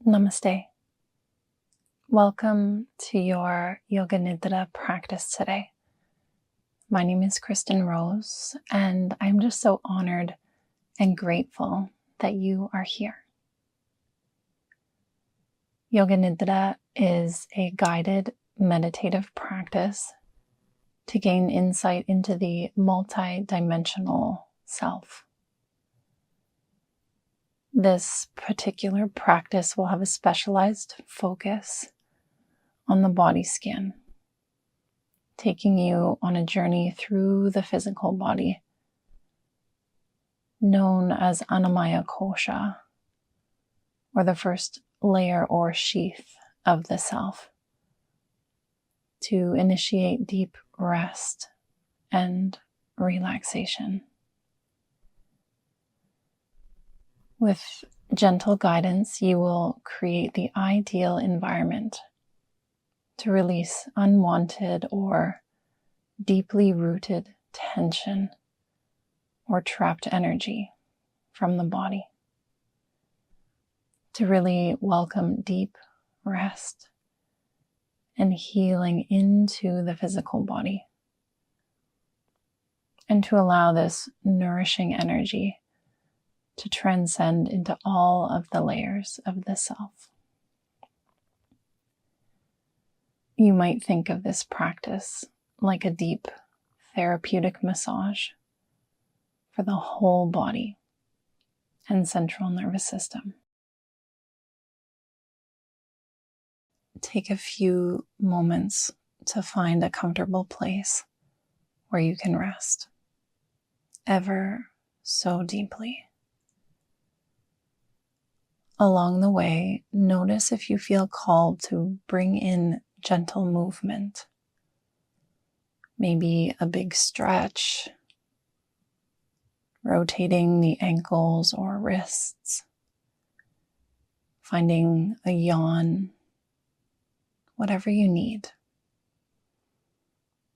Namaste. Welcome to your Yoga Nidra practice today. My name is Kristyn Rose, and I'm just so honored and grateful that you are here. Yoga Nidra is a guided meditative practice to gain insight into the multi-dimensional self. This particular practice will have a specialized focus on the body scan, taking you on a journey through the physical body, known as Annamaya Kosha, or the first layer or sheath of the self, to initiate deep rest and relaxation. With gentle guidance, you will create the ideal environment to release unwanted or deeply rooted tension or trapped energy from the body, to really welcome deep rest and healing into the physical body, and to allow this nourishing energy to transcend into all of the layers of the self. You might think of this practice like a deep therapeutic massage for the whole body and central nervous system. Take a few moments to find a comfortable place where you can rest ever so deeply. Along the way, notice if you feel called to bring in gentle movement. Maybe a big stretch, rotating the ankles or wrists, finding a yawn, whatever you need.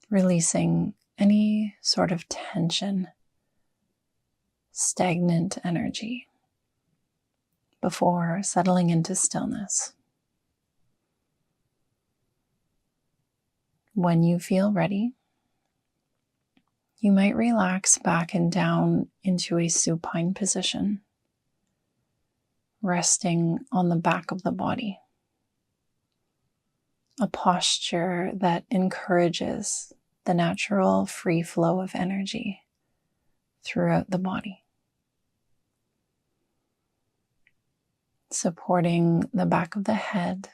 Releasing any sort of tension, stagnant energy, before settling into stillness. When you feel ready, you might relax back and down into a supine position, resting on the back of the body, a posture that encourages the natural free flow of energy throughout the body. Supporting the back of the head,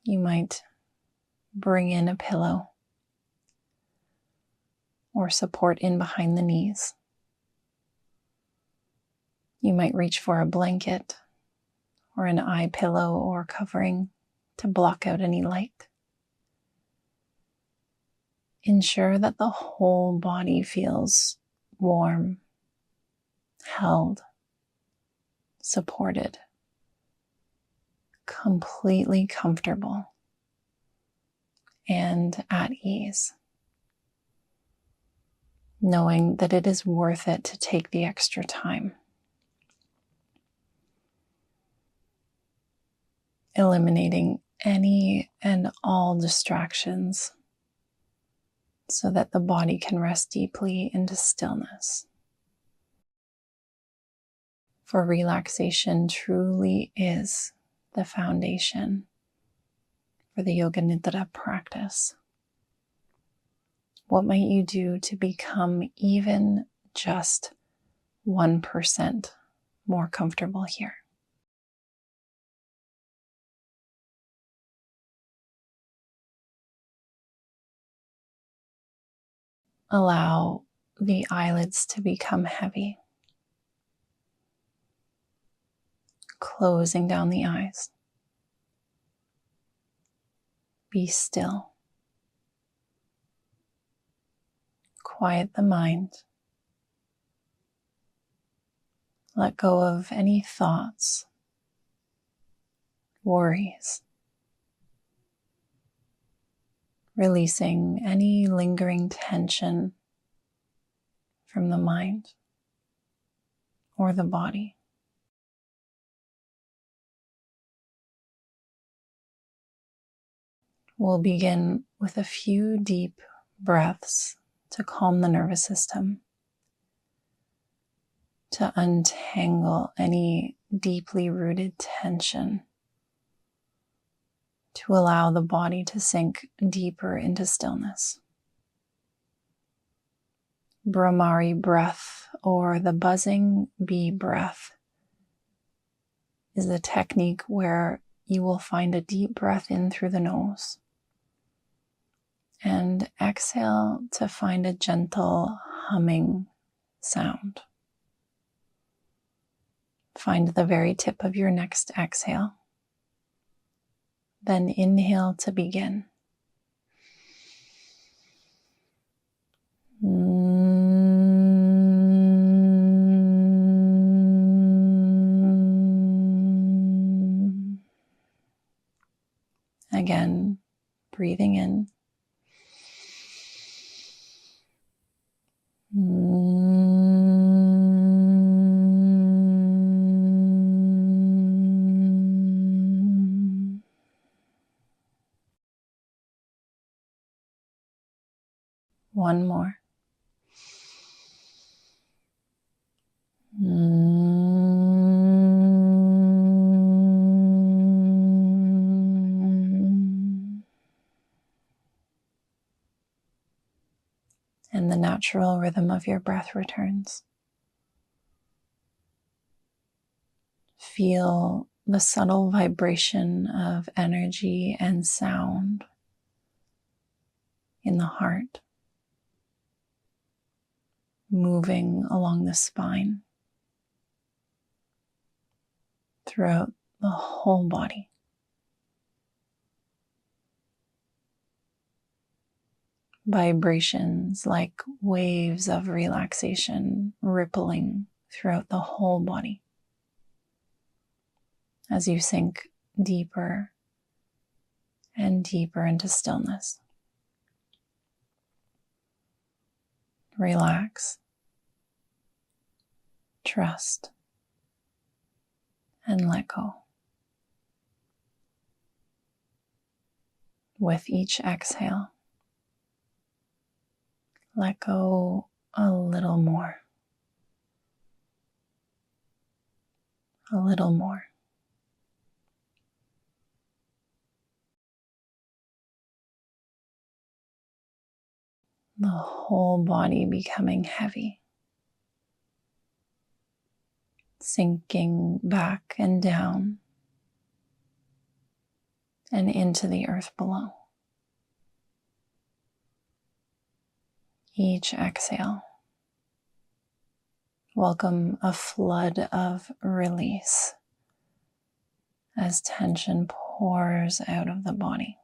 you might bring in a pillow or support in behind the knees. You might reach for a blanket or an eye pillow or covering to block out any light. Ensure that the whole body feels warm, held, supported, completely comfortable and at ease, knowing that it is worth it to take the extra time. Eliminating any and all distractions so that the body can rest deeply into stillness. For relaxation truly is the foundation for the Yoga Nidra practice. What might you do to become even just 1% more comfortable here? Allow the eyelids to become heavy, closing down the eyes. Be still. Quiet the mind. Let go of any thoughts, worries, releasing any lingering tension from the mind or the body. We'll begin with a few deep breaths to calm the nervous system, to untangle any deeply rooted tension, to allow the body to sink deeper into stillness. Brahmari breath, or the buzzing bee breath, is the technique where you will find a deep breath in through the nose and exhale to find a gentle humming sound. Find the very tip of your next exhale. Then inhale to begin. Again, breathing in. One more. And the natural rhythm of your breath returns. Feel the subtle vibration of energy and sound in the heart, moving along the spine, throughout the whole body. Vibrations like waves of relaxation rippling throughout the whole body as you sink deeper and deeper into stillness. Relax, trust, and let go. With each exhale, let go a little more, a little more. The whole body becoming heavy, sinking back and down and into the earth below. Each exhale, welcome a flood of release as tension pours out of the body.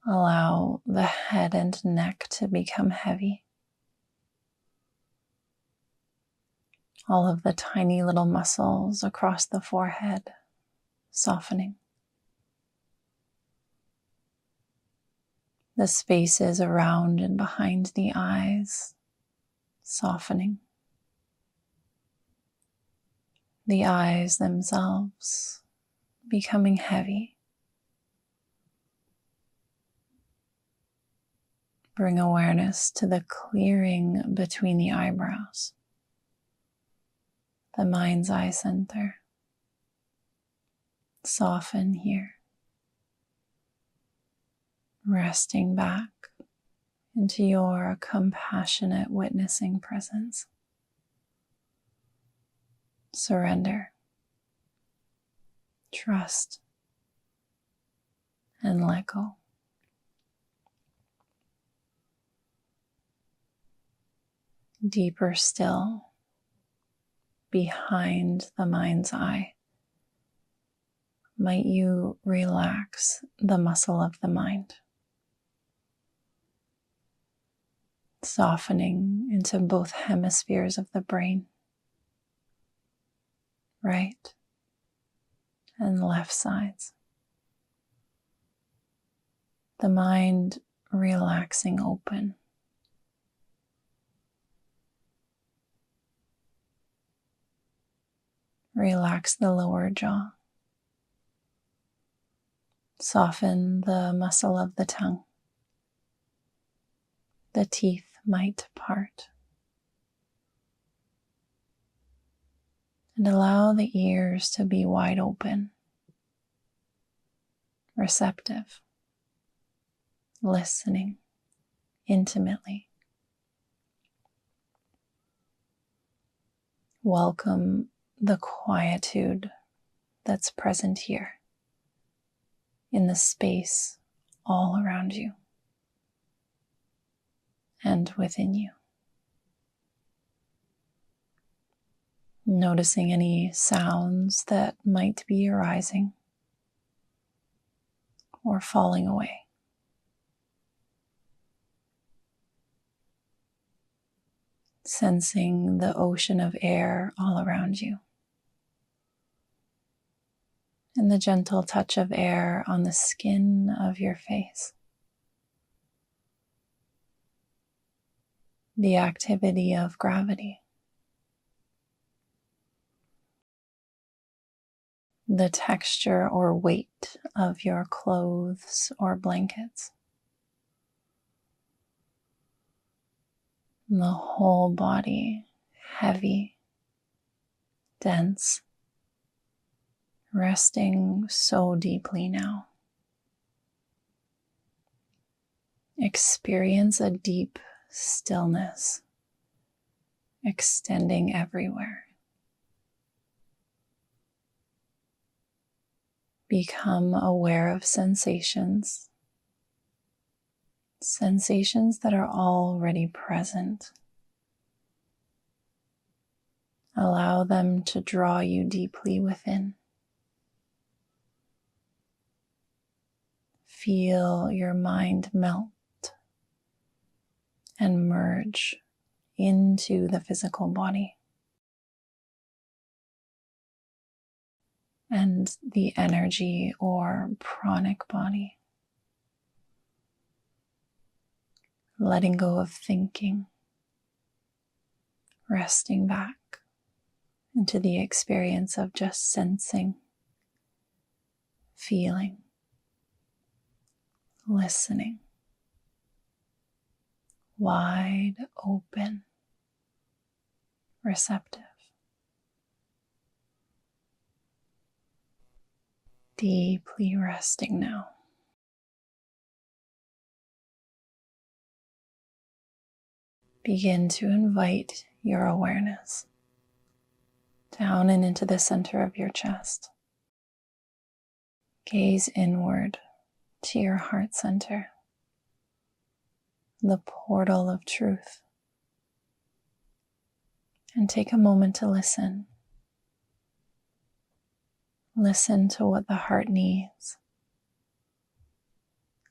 Allow the head and neck to become heavy. All of the tiny little muscles across the forehead softening. The spaces around and behind the eyes softening. The eyes themselves becoming heavy. Bring awareness to the clearing between the eyebrows, the mind's eye center. Soften here, resting back into your compassionate witnessing presence. Surrender, trust, and let go. Deeper still, behind the mind's eye, might you relax the muscle of the mind, softening into both hemispheres of the brain, right and left sides. The mind relaxing open. Relax the lower jaw. Soften the muscle of the tongue. The teeth might part. And allow the ears to be wide open, receptive, listening intimately. Welcome the quietude that's present here in the space all around you and within you. Noticing any sounds that might be arising or falling away. Sensing the ocean of air all around you and the gentle touch of air on the skin of your face. The activity of gravity. The texture or weight of your clothes or blankets. The whole body heavy, dense, resting so deeply now. Experience a deep stillness extending everywhere. Become aware of sensations that are already present. Allow them to draw you deeply within. Feel your mind melt and merge into the physical body and the energy or pranic body. Letting go of thinking, resting back into the experience of just sensing, feeling, listening, wide open, receptive. Deeply resting now. Begin to invite your awareness down and into the center of your chest. Gaze inward to your heart center, the portal of truth, and take a moment to listen. Listen to what the heart needs.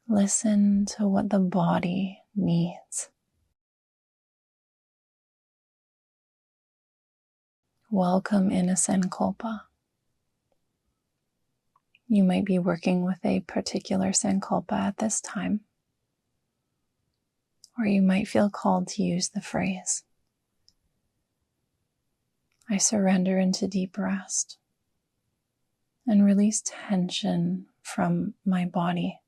Listen to what the body needs. Welcome in a sankalpa. You might be working with a particular sankalpa at this time, or you might feel called to use the phrase, I surrender into deep rest and release tension from my body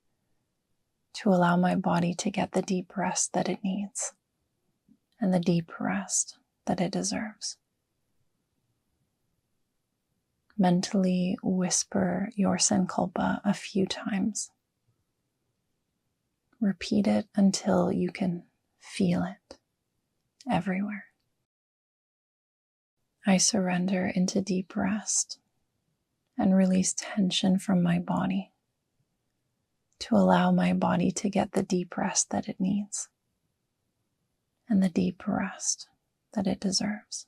to allow my body to get the deep rest that it needs and the deep rest that it deserves. Mentally whisper your sankalpa a few times. Repeat it until you can feel it everywhere. I surrender into deep rest and release tension from my body to allow my body to get the deep rest that it needs and the deep rest that it deserves.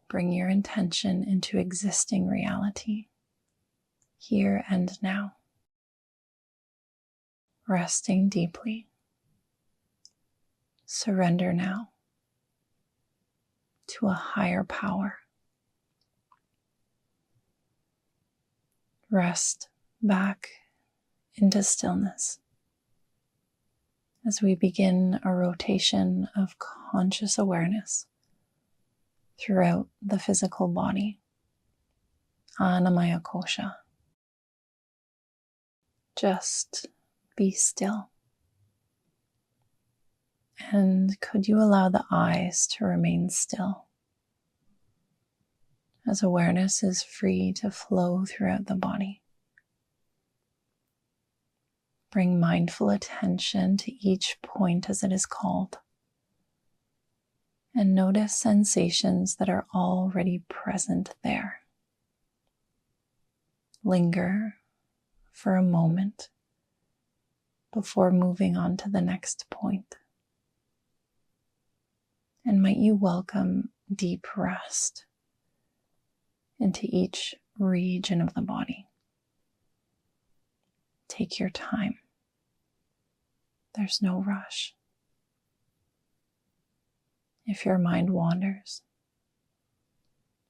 bring your intention into existing reality, here and now. Resting deeply. Surrender now to a higher power. Rest back into stillness as we begin a rotation of conscious awareness throughout the physical body. Annamaya Kosha. Just be still. And could you allow the eyes to remain still as awareness is free to flow throughout the body? Bring mindful attention to each point as it is called, and notice sensations that are already present there. Linger for a moment before moving on to the next point. And might you welcome deep rest into each region of the body. Take your time. There's no rush. If your mind wanders,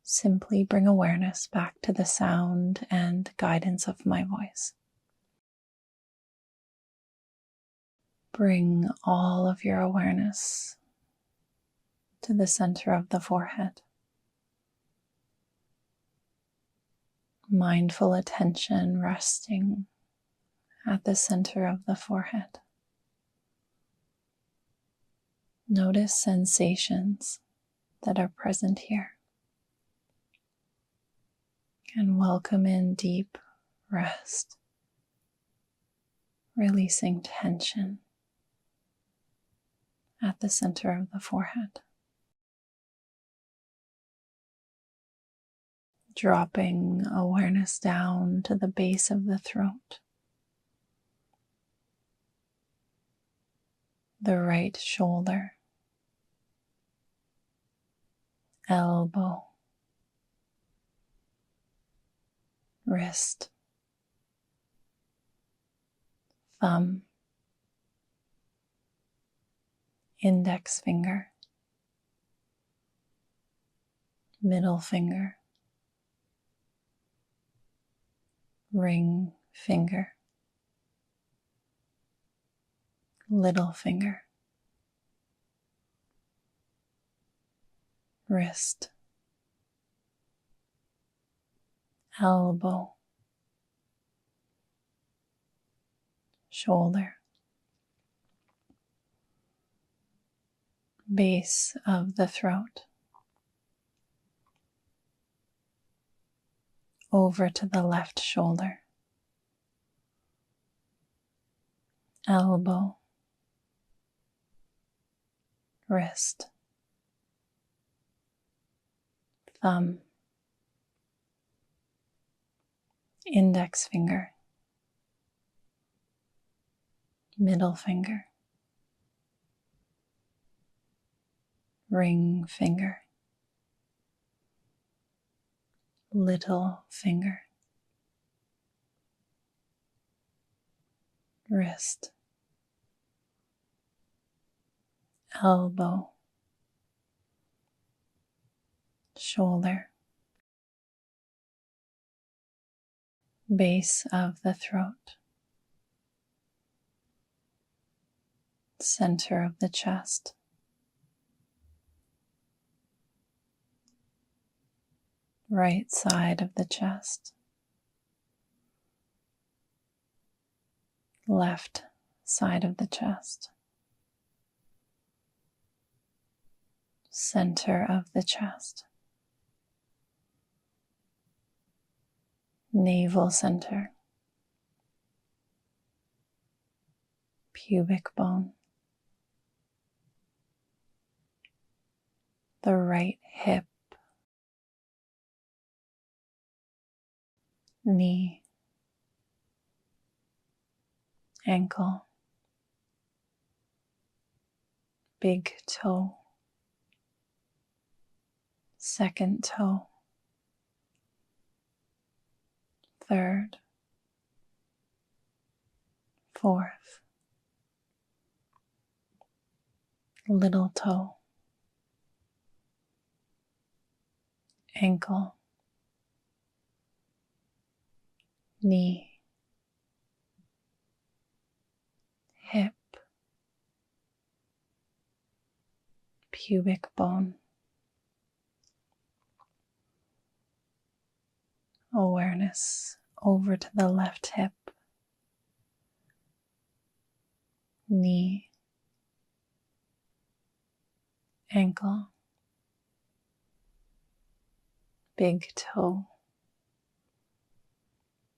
simply bring awareness back to the sound and guidance of my voice. Bring all of your awareness to the center of the forehead. Mindful attention resting at the center of the forehead. Notice sensations that are present here. And welcome in deep rest, releasing tension at the center of the forehead. Dropping awareness down to the base of the throat, the right shoulder, elbow, wrist, thumb, index finger, middle finger, ring finger, little finger, wrist, elbow, shoulder, base of the throat, over to the left shoulder, elbow, wrist, thumb, index finger, middle finger, ring finger, little finger, wrist, elbow, shoulder, base of the throat, center of the chest, right side of the chest, left side of the chest, center of the chest, navel center, pubic bone, the right hip, knee, ankle, big toe, second toe, third, fourth, little toe, ankle, knee, hip, pubic bone. Awareness over to the left hip, knee, ankle, big toe,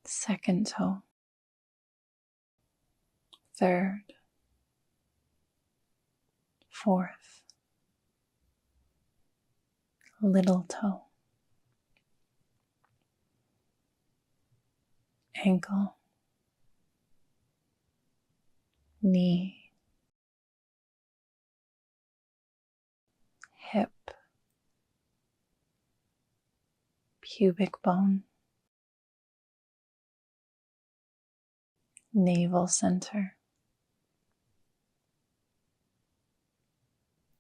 second toe, third, fourth, little toe, ankle, knee, hip, pubic bone, navel center,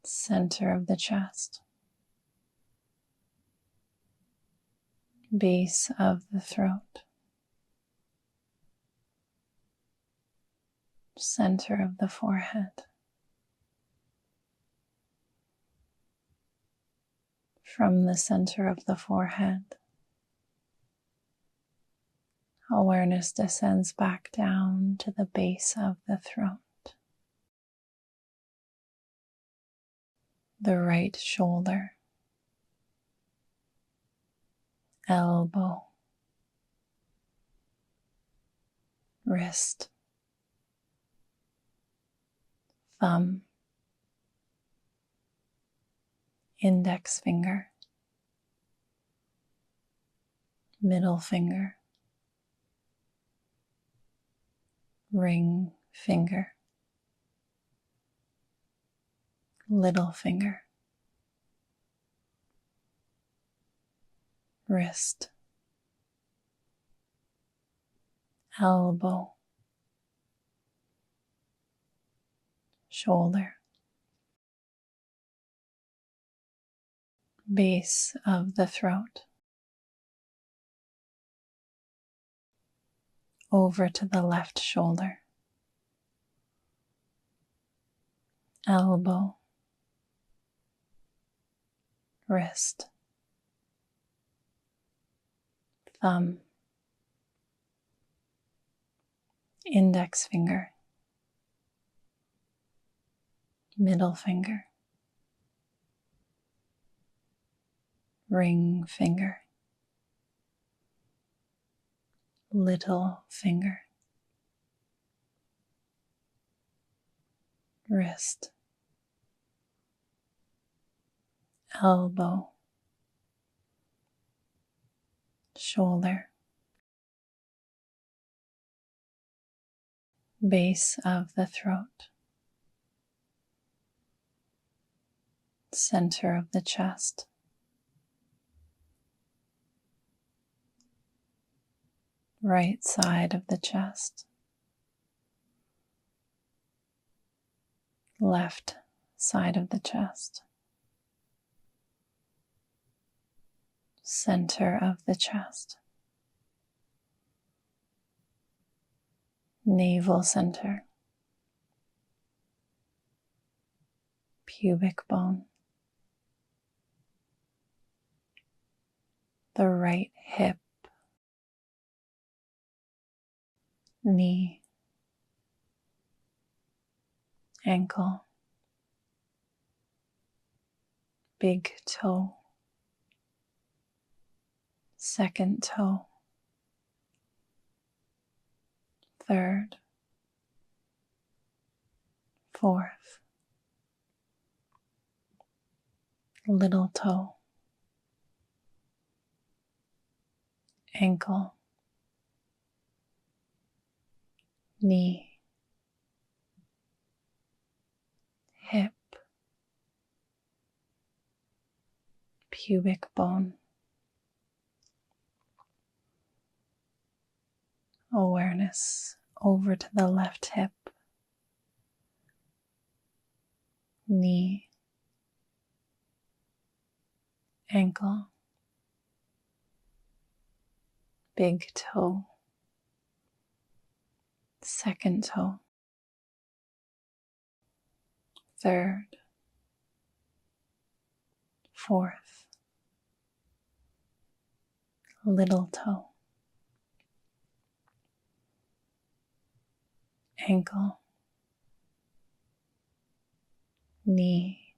center of the chest, base of the throat, center of the forehead. From the center of the forehead, awareness descends back down to the base of the throat, the right shoulder, elbow, wrist, thumb, index finger, middle finger, ring finger, little finger, wrist, elbow, shoulder, base of the throat, over to the left shoulder, elbow, wrist, thumb, index finger, middle finger, ring finger, little finger, wrist, elbow, shoulder, base of the throat, center of the chest, right side of the chest, left side of the chest, center of the chest, navel center, pubic bone, the right hip, knee, ankle, big toe, second toe, third, fourth, little toe, ankle, knee, hip, pubic bone. Awareness over to the left hip, knee, ankle, big toe, second toe, third, fourth, little toe, ankle, knee,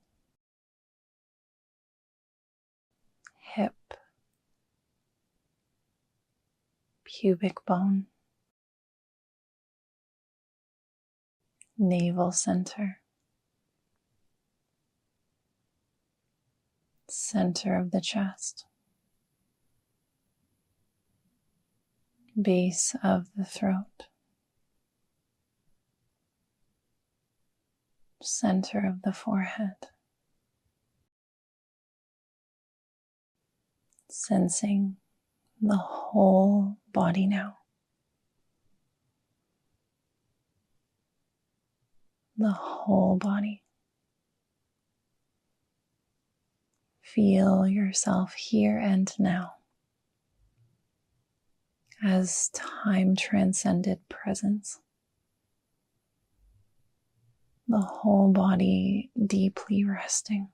hip, pubic bone, navel center, center of the chest, base of the throat, center of the forehead, sensing the whole body now. The whole body. Feel yourself here and now as time transcended presence. The whole body deeply resting.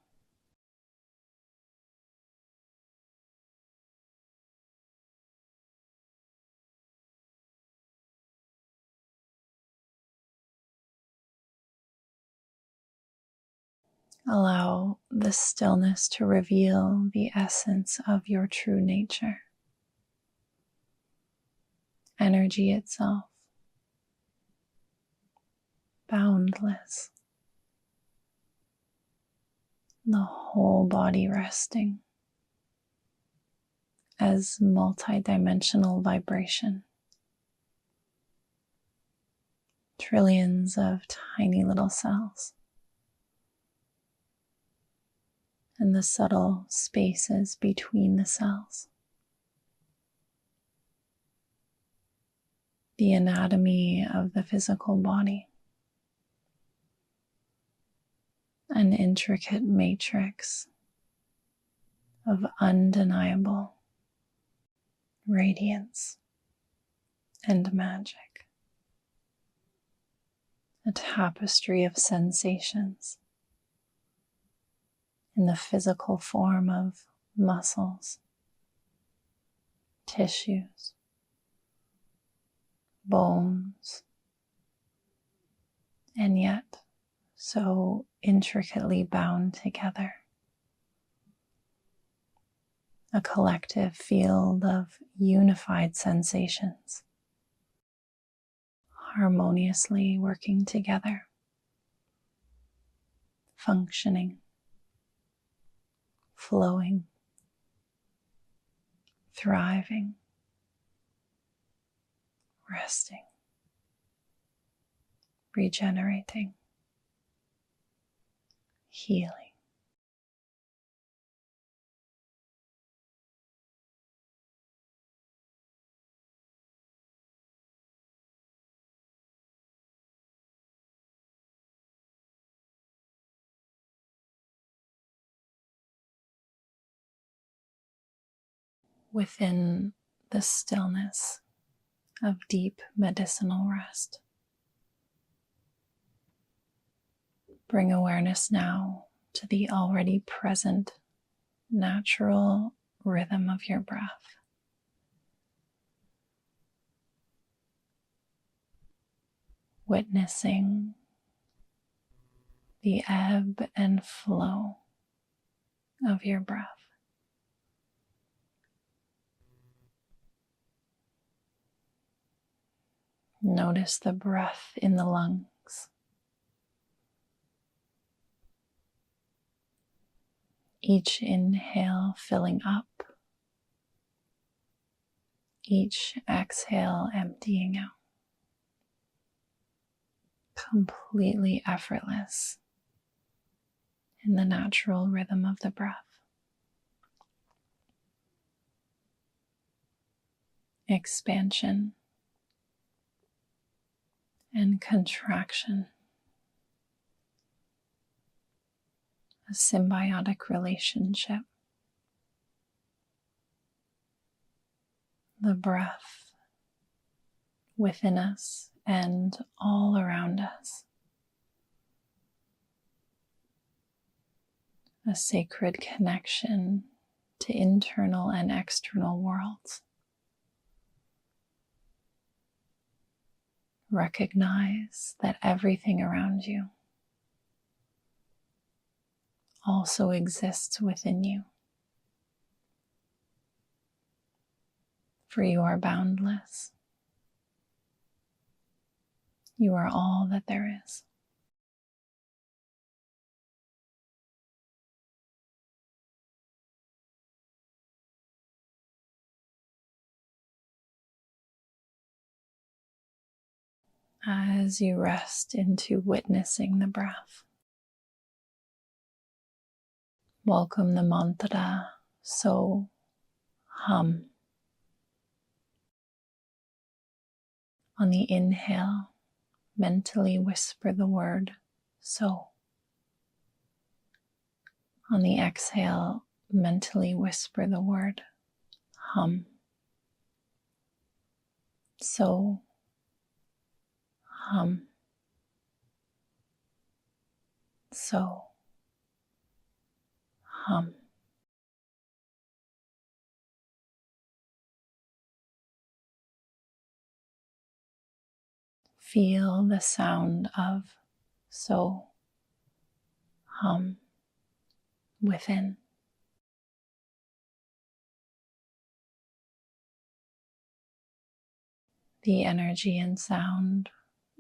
Allow the stillness to reveal the essence of your true nature. Energy itself, boundless. The whole body resting as multidimensional vibration. Trillions of tiny little cells. And the subtle spaces between the cells. The anatomy of the physical body. An intricate matrix of undeniable radiance and magic. A tapestry of sensations in the physical form of muscles, tissues, bones, and yet so intricately bound together. A collective field of unified sensations, harmoniously working together, functioning, flowing, thriving, resting, regenerating, healing. Within the stillness of deep medicinal rest, bring awareness now to the already present natural rhythm of your breath. Witnessing the ebb and flow of your breath. Notice the breath in the lungs. Each inhale filling up, each exhale emptying out. Completely effortless in the natural rhythm of the breath. expansion and contraction, a symbiotic relationship. The breath within us and all around us. A sacred connection to internal and external worlds. Recognize that everything around you also exists within you. For you are boundless. You are all that there is. As you rest into witnessing the breath, welcome the mantra, so, hum. On the inhale, mentally whisper the word, so. On the exhale, mentally whisper the word, hum. So, hum. So, hum. Feel the sound of so, hum within. The energy and sound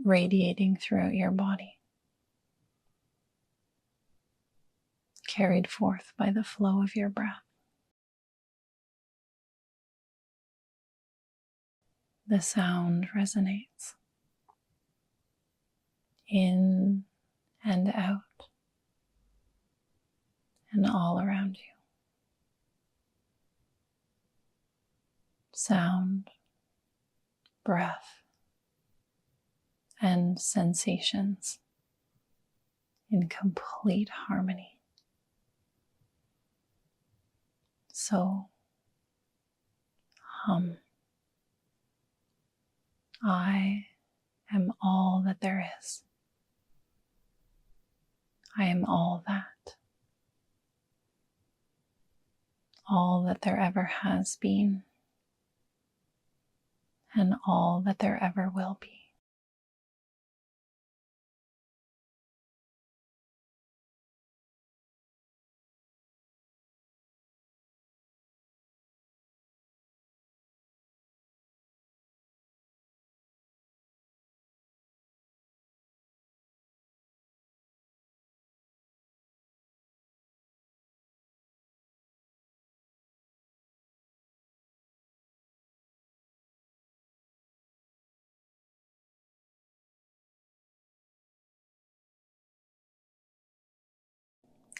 radiating throughout your body, carried forth by the flow of your breath. The sound resonates in and out and all around you. Sound, breath, and sensations in complete harmony. So, hum. I am all that there is. I am all that there ever has been, and all that there ever will be.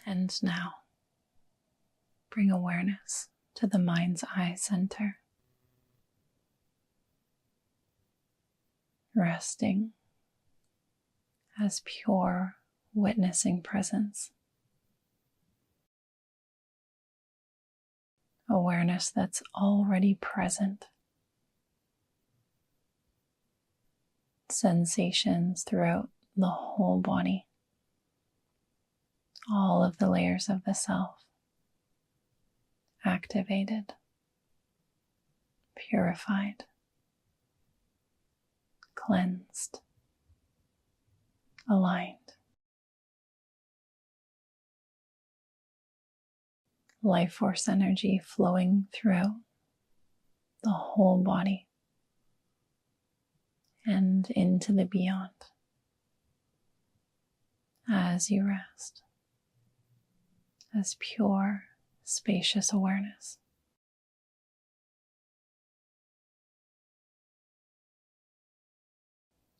And now, bring awareness to the mind's eye center, resting as pure witnessing presence. Awareness that's already present. Sensations throughout the whole body. All of the layers of the self activated, purified, cleansed, aligned. Life force energy flowing throughout the whole body and into the beyond as you rest, as pure, spacious awareness.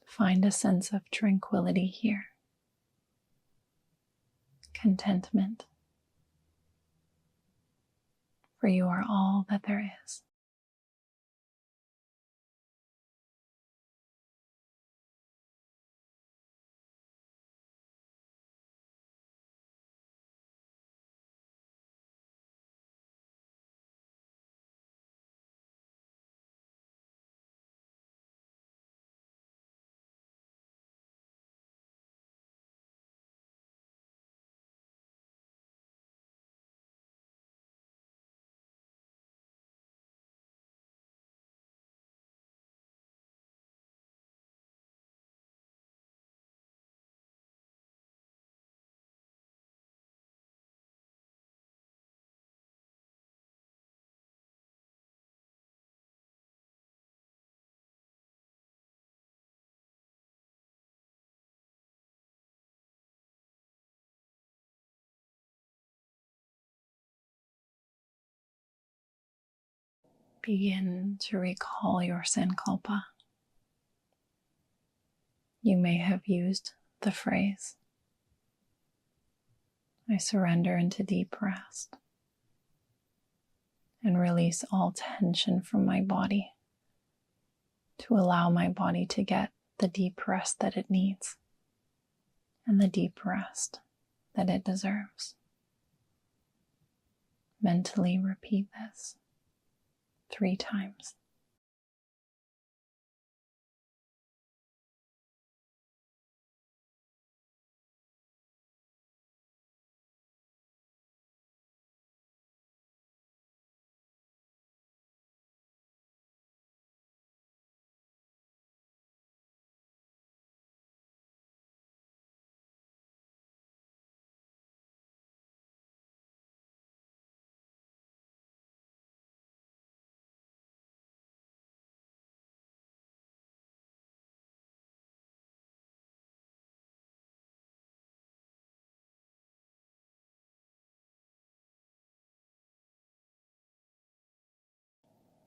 Find a sense of tranquility here, contentment, for you are all that there is. Begin to recall your sankalpa. You may have used the phrase, I surrender into deep rest and release all tension from my body to allow my body to get the deep rest that it needs and the deep rest that it deserves. Mentally repeat this 3 times.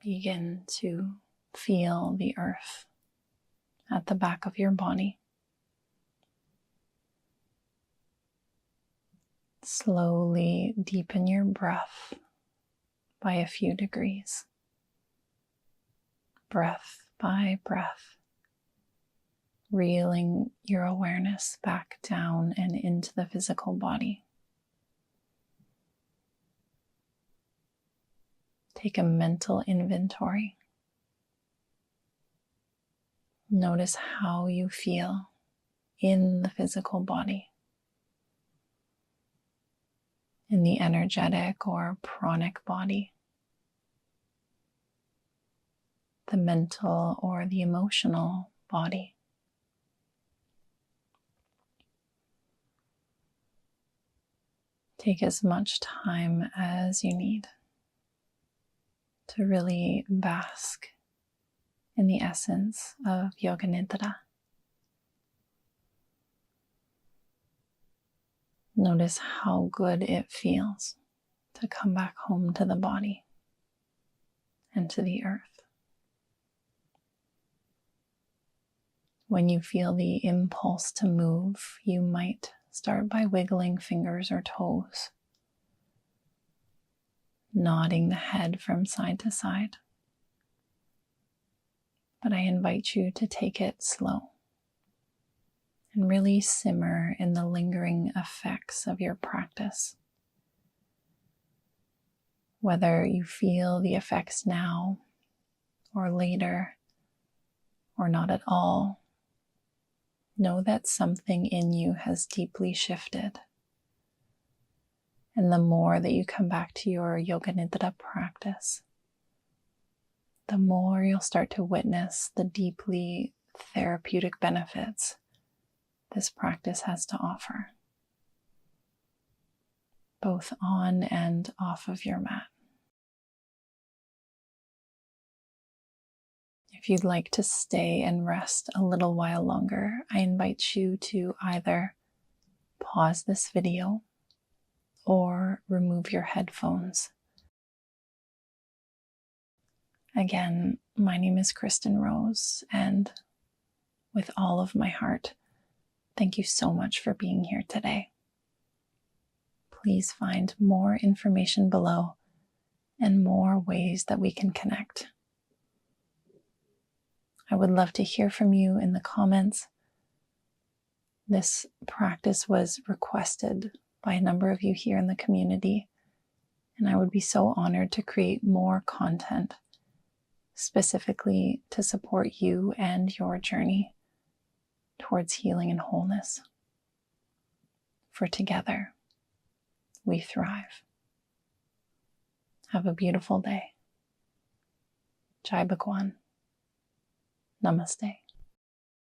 Begin to feel the earth at the back of your body. Slowly deepen your breath by a few degrees. Breath by breath, reeling your awareness back down and into the physical body. Take a mental inventory. Notice how you feel in the physical body, in the energetic or pranic body, the mental or the emotional body. Take as much time as you need to really bask in the essence of Yoga Nidra. Notice how good it feels to come back home to the body and to the earth. When you feel the impulse to move, you might start by wiggling fingers or toes, nodding the head from side to side. But I invite you to take it slow and really simmer in the lingering effects of your practice. Whether you feel the effects now or later or not at all, know that something in you has deeply shifted. And the more that you come back to your Yoga Nidra practice, the more you'll start to witness the deeply therapeutic benefits this practice has to offer, both on and off of your mat. If you'd like to stay and rest a little while longer, I invite you to either pause this video or remove your headphones. Again, my name is Kristyn Rose, and with all of my heart, thank you so much for being here today. Please find more information below and more ways that we can connect. I would love to hear from you in the comments. This practice was requested by a number of you here in the community, and I would be so honored to create more content specifically to support you and your journey towards healing and wholeness. For together, we thrive. Have a beautiful day. Jai Bhagwan. Namaste.